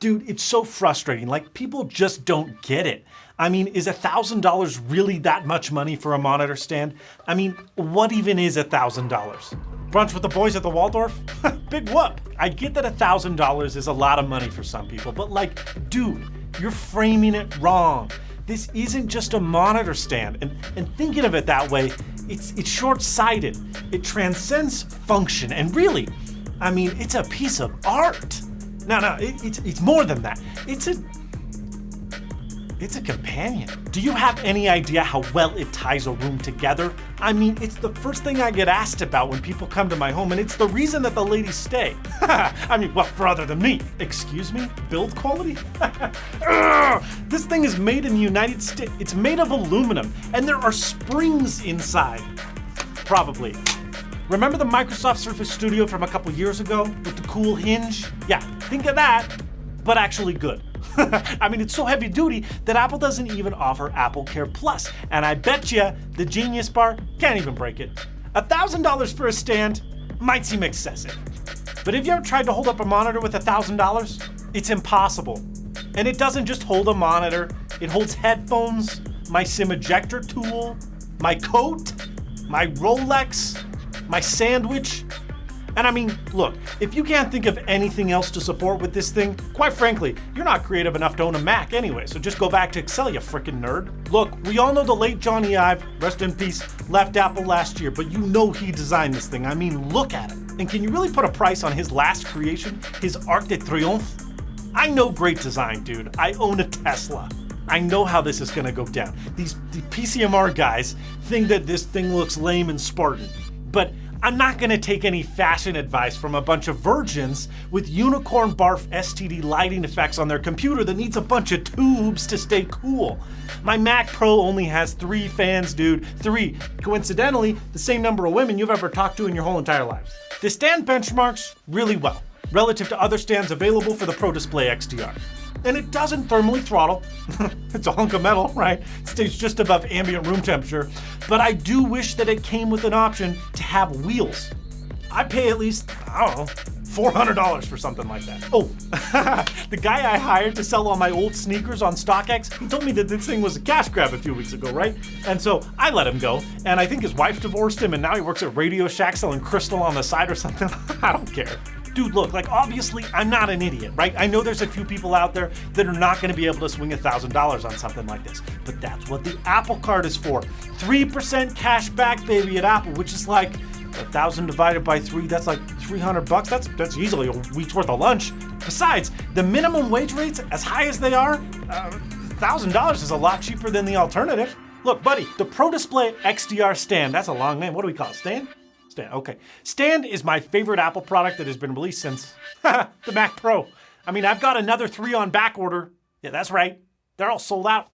Dude, it's so frustrating. Like, people just don't get it. I mean, is $1,000 really that much money for a monitor stand? I mean, what even is $1,000? Brunch with the boys at the Waldorf? Big whoop. I get that $1,000 is a lot of money for some people, but like, dude, you're framing it wrong. This isn't just a monitor stand, and thinking of it that way, it's short-sighted. It transcends function, and really, I mean, it's a piece of art. No, it's more than that. It's a companion. Do you have any idea how well it ties a room together? I mean, it's the first thing I get asked about when people come to my home, and it's the reason that the ladies stay. I mean, well, for other than me. Excuse me? Build quality? This thing is made in the United States. It's made of aluminum, and there are springs inside. Probably. Remember the Microsoft Surface Studio from a couple years ago with the cool hinge? Yeah, think of that, but actually good. I mean, it's so heavy duty that Apple doesn't even offer Apple Care Plus, and I bet you the Genius Bar can't even break it. $1,000 for a stand might seem excessive, but have you ever tried to hold up a monitor with $1,000? It's impossible. And it doesn't just hold a monitor, it holds headphones, my SIM ejector tool, my coat, my Rolex, my sandwich. And I mean, look, if you can't think of anything else to support with this thing, quite frankly, you're not creative enough to own a Mac anyway, so just go back to Excel, you frickin' nerd. Look, we all know the late Johnny Ive, rest in peace, left Apple last year, but you know he designed this thing. I mean, look at it. And can you really put a price on his last creation, his Arc de Triomphe? I know great design, dude. I own a Tesla. I know how this is gonna go down. The PCMR guys think that this thing looks lame and Spartan, but I'm not gonna take any fashion advice from a bunch of virgins with unicorn barf STD lighting effects on their computer that needs a bunch of tubes to stay cool. My Mac Pro only has 3 fans, dude. 3. Coincidentally, the same number of women you've ever talked to in your whole entire lives. The stand benchmarks really well relative to other stands available for the ProDisplay XDR. And it doesn't thermally throttle. It's a hunk of metal, right? It stays just above ambient room temperature. But I do wish that it came with an option to have wheels. I'd pay at least, I don't know, $400 for something like that. Oh, the guy I hired to sell all my old sneakers on StockX, he told me that this thing was a cash grab a few weeks ago, right? And so I let him go, and I think his wife divorced him, and now he works at Radio Shack selling crystal on the side or something. I don't care. Dude, look, like obviously I'm not an idiot, right? I know there's a few people out there that are not gonna be able to swing $1,000 on something like this, but that's what the Apple Card is for. 3% cash back, baby, at Apple, which is like 1,000 divided by 3, that's like $300. That's easily a week's worth of lunch. Besides, the minimum wage rates, as high as they are, $1,000 is a lot cheaper than the alternative. Look, buddy, the ProDisplay XDR stand, that's a long name. What do we call it, stand? Stand, okay. Stand is my favorite Apple product that has been released since the Mac Pro. I mean, I've got another 3 on back order. Yeah, that's right. They're all sold out.